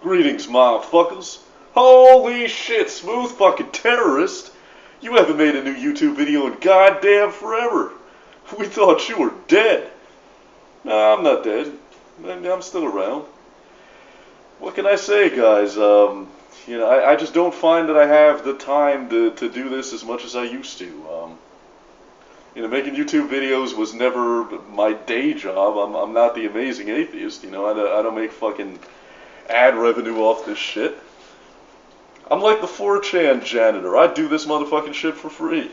Greetings, motherfuckers. Holy shit, smooth fucking terrorist. You haven't made a new YouTube video in goddamn forever. We thought you were dead. No, I'm not dead. I'm still around. What can I say, guys? I just don't find that I have the time to do this as much as I used to. Making YouTube videos was never my day job. I'm not the amazing atheist, I don't make fucking ad revenue off this shit. I'm like the 4chan janitor. I do this motherfucking shit for free,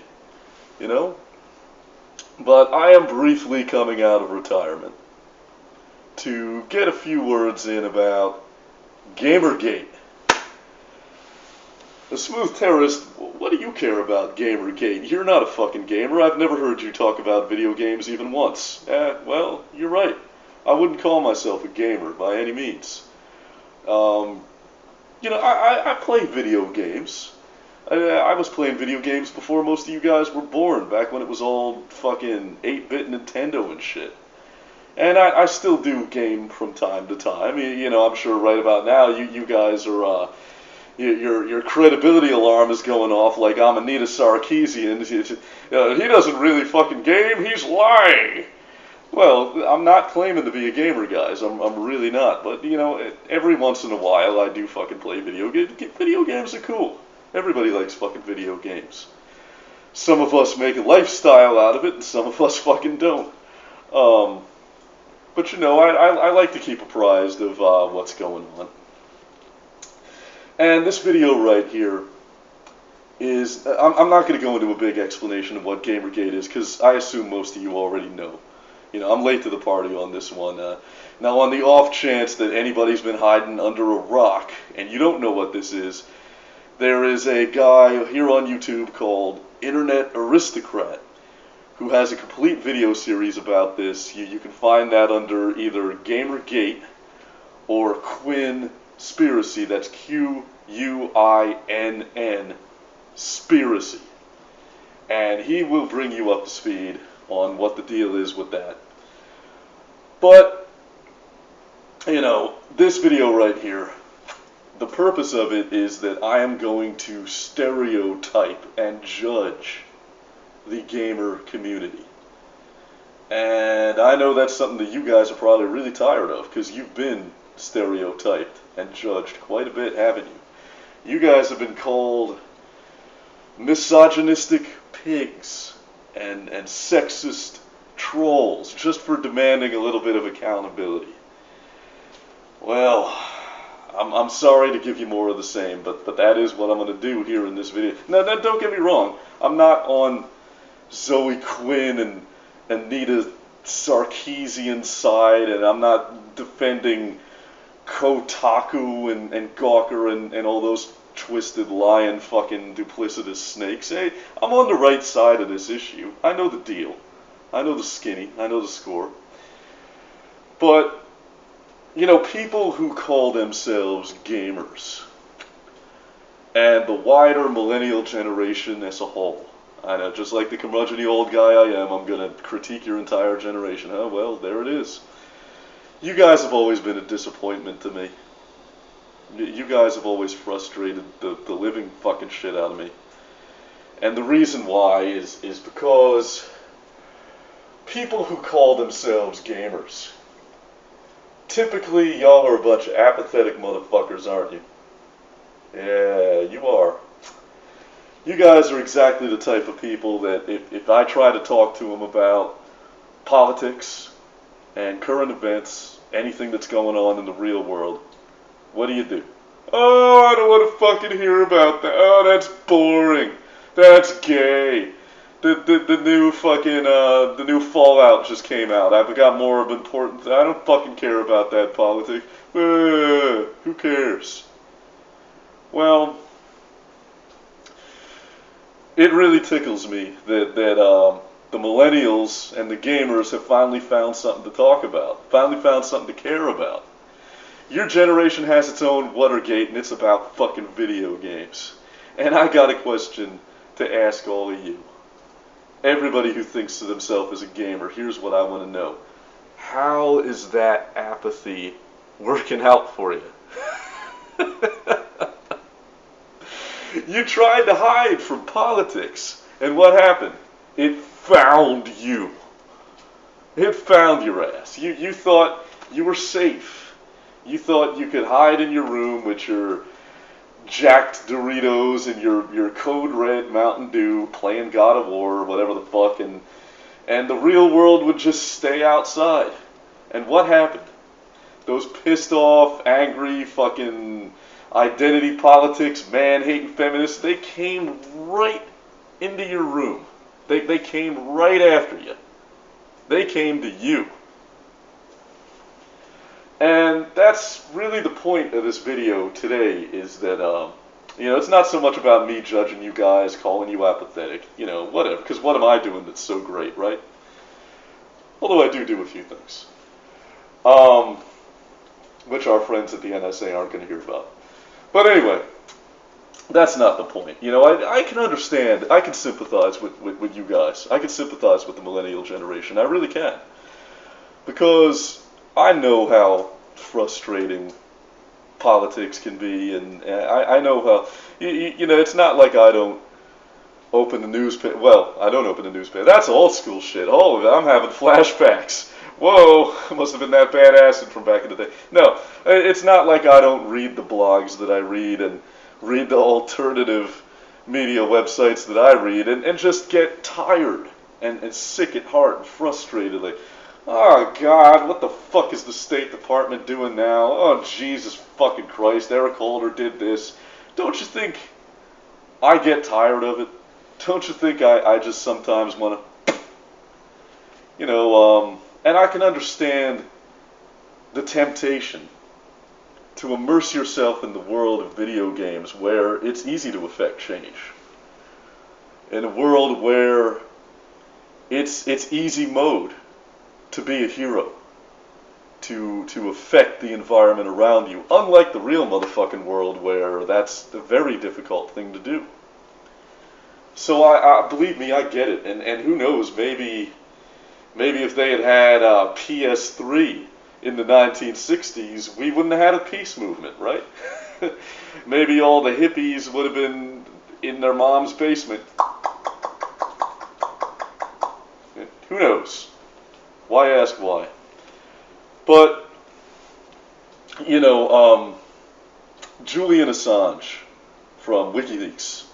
But I am briefly coming out of retirement to get a few words in about Gamergate. The smooth terrorist, what do you care about Gamergate? You're not a fucking gamer. I've never heard you talk about video games even once. Well, you're right. I wouldn't call myself a gamer by any means. I play video games. I was playing video games before most of you guys were born, back when it was all fucking 8-bit Nintendo and shit. And I still do game from time to time. I'm sure right about now you guys are, your credibility alarm is going off like I'm Anita Sarkeesian. He doesn't really fucking game, he's lying. Well, I'm not claiming to be a gamer, guys. I'm really not. But, every once in a while I do fucking play video games. Video games are cool. Everybody likes fucking video games. Some of us make a lifestyle out of it, and some of us fucking don't. But, I like to keep apprised of what's going on. And this video right here is... I'm not going to go into a big explanation of what Gamergate is, because I assume most of you already know. I'm late to the party on this one. Now, on the off chance that anybody's been hiding under a rock, and you don't know what this is, there is a guy here on YouTube called Internet Aristocrat, who has a complete video series about this. You can find that under either Gamergate or Quinn-spiracy. That's Quinn, Spiracy. And he will bring you up to speed on what the deal is with that. But, this video right here, the purpose of it is that I am going to stereotype and judge the gamer community. And I know that's something that you guys are probably really tired of, because you've been stereotyped and judged quite a bit, haven't you? You guys have been called misogynistic pigs and sexist trolls just for demanding a little bit of accountability. Well, I'm sorry to give you more of the same, but that is what I'm going to do here in this video. Now, don't get me wrong. I'm not on Zoe Quinn and Anita Sarkeesian's side, and I'm not defending Kotaku and Gawker and all those twisted, lying, fucking duplicitous snakes. Hey, I'm on the right side of this issue. I know the deal. I know the skinny. I know the score. But, people who call themselves gamers, and the wider millennial generation as a whole, I know, just like the curmudgeon-y old guy I am, I'm going to critique your entire generation. Oh, well, there it is. You guys have always been a disappointment to me. You guys have always frustrated the living fucking shit out of me. And the reason why is because people who call themselves gamers, typically y'all are a bunch of apathetic motherfuckers, aren't you? Yeah, you are. You guys are exactly the type of people that if I try to talk to them about politics and current events, anything that's going on in the real world, what do? Oh, I don't want to fucking hear about that. Oh, that's boring. That's gay. The new fucking, the new Fallout just came out. I've got more of important, I don't fucking care about that politics. Who cares? Well, it really tickles me that the millennials and the gamers have finally found something to talk about. Finally found something to care about. Your generation has its own Watergate, and it's about fucking video games. And I got a question to ask all of you. Everybody who thinks of themselves as a gamer, here's what I want to know. How is that apathy working out for you? You tried to hide from politics, and what happened? It found you. It found your ass. You thought you were safe. You thought you could hide in your room with your jacked Doritos and your Code Red Mountain Dew playing God of War or whatever the fuck, and the real world would just stay outside. And what happened? Those pissed off, angry, fucking identity politics, man-hating feminists, they came right into your room. They came right after you. They came to you. And that's really the point of this video today, is that, it's not so much about me judging you guys, calling you apathetic, whatever, because what am I doing that's so great, right? Although I do a few things. Which our friends at the NSA aren't going to hear about. But anyway, that's not the point. I can understand, I can sympathize with you guys. I can sympathize with the millennial generation. I really can. Because I know how frustrating politics can be, and I know how, it's not like I don't open the newspaper. Well, I don't open the newspaper. That's old school shit. All of it. I'm having flashbacks. Whoa, must have been that bad acid from back in the day. No, it's not like I don't read the blogs that I read and read the alternative media websites that I read and just get tired and sick at heart and frustrated. Like, oh, God, what the fuck is the State Department doing now? Oh, Jesus fucking Christ, Eric Holder did this. Don't you think I get tired of it? Don't you think I just sometimes want to, and I can understand the temptation to immerse yourself in the world of video games where it's easy to affect change. In a world where it's easy mode to be a hero, to affect the environment around you, unlike the real motherfucking world where that's a very difficult thing to do. So I believe me, I get it, and who knows, maybe if they had PS3 in the 1960s, we wouldn't have had a peace movement, right? Maybe all the hippies would have been in their mom's basement. Who knows? Why ask why? But, Julian Assange from WikiLeaks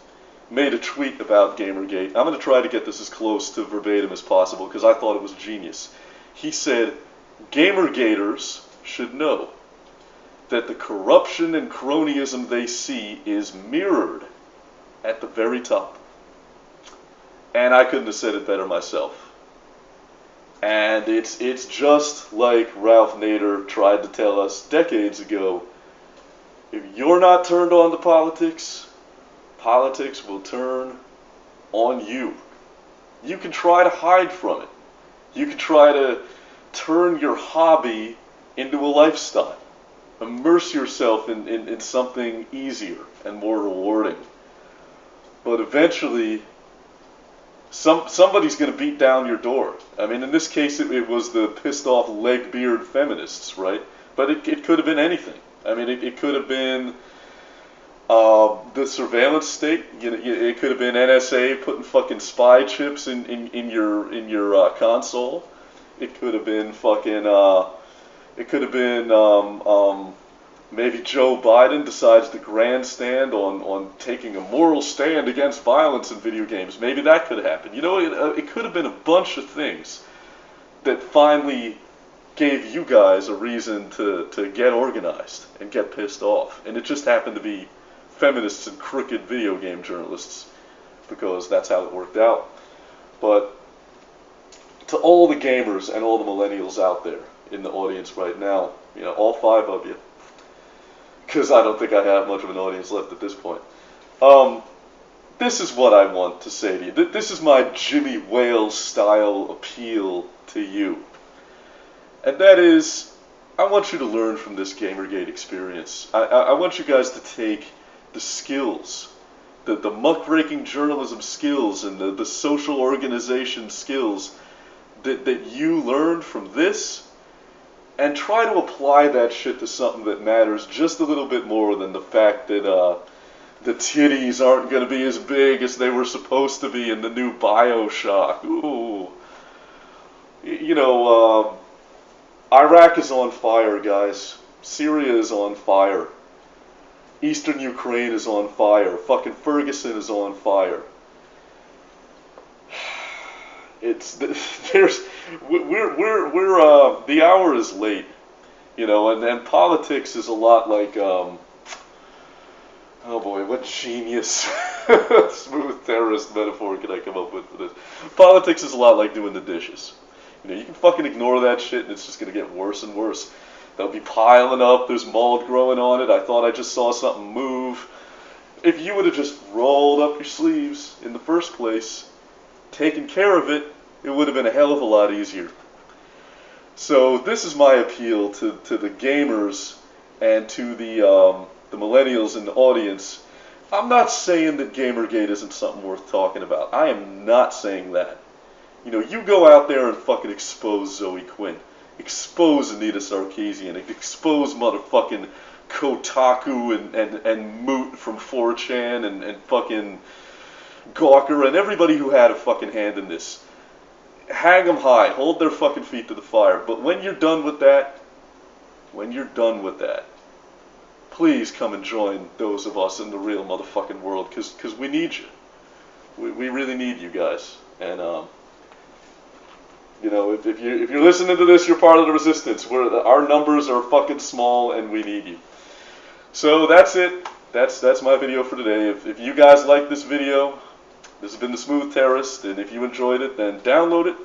made a tweet about Gamergate. I'm going to try to get this as close to verbatim as possible because I thought it was genius. He said, Gamergaters should know that the corruption and cronyism they see is mirrored at the very top. And I couldn't have said it better myself. And it's just like Ralph Nader tried to tell us decades ago. If you're not turned on to politics, politics will turn on you. You can try to hide from it. You can try to turn your hobby into a lifestyle. Immerse yourself in something easier and more rewarding. But eventually, somebody's going to beat down your door. I mean, in this case, it was the pissed off leg-beard feminists, right? But it could have been anything. I mean, it could have been the surveillance state. It could have been NSA putting fucking spy chips in your console. It could have been fucking. It could have been maybe Joe Biden decides to grandstand on taking a moral stand against violence in video games. Maybe that could have happened. It could have been a bunch of things that finally gave you guys a reason to get organized and get pissed off. And it just happened to be feminists and crooked video game journalists, because that's how it worked out. But to all the gamers and all the millennials out there in the audience right now, all 5 of you, because I don't think I have much of an audience left at this point, this is what I want to say to you. This is my Jimmy Wales style appeal to you. And that is, I want you to learn from this Gamergate experience. I want you guys to take the skills, the muckraking journalism skills and the social organization skills that you learned from this, and try to apply that shit to something that matters just a little bit more than the fact that the titties aren't going to be as big as they were supposed to be in the new BioShock. Ooh. You know, Iraq is on fire, guys. Syria is on fire. Eastern Ukraine is on fire. Fucking Ferguson is on fire. It's there's we're the hour is late, you know, and politics is a lot like oh boy, what genius smooth terrorist metaphor can I come up with for this? Politics is a lot like doing the dishes. You know, you can fucking ignore that shit and it's just gonna get worse and worse. They'll be piling up, there's mold growing on it, I thought I just saw something move. If you would have just rolled up your sleeves in the first place, taken care of it, it would have been a hell of a lot easier. So this is my appeal to the gamers and to the millennials in the audience. I'm not saying that Gamergate isn't something worth talking about. I am not saying that. You know, you go out there and fucking expose Zoe Quinn. Expose Anita Sarkeesian. Expose motherfucking Kotaku and Moot from 4chan and fucking Gawker and everybody who had a fucking hand in this. Hang them high. Hold their fucking feet to the fire. But when you're done with that, please come and join those of us in the real motherfucking world, because we need you. We really need you guys. And you know, if you're listening to this, you're part of the resistance. Our numbers are fucking small, and we need you. So that's it. That's my video for today. If you guys like this video, this has been the Smooth Terrorist, and if you enjoyed it, then download it,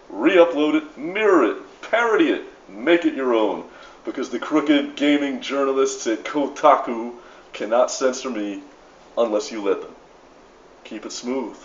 re-upload it, mirror it, parody it, make it your own. Because the crooked gaming journalists at Kotaku cannot censor me unless you let them. Keep it smooth.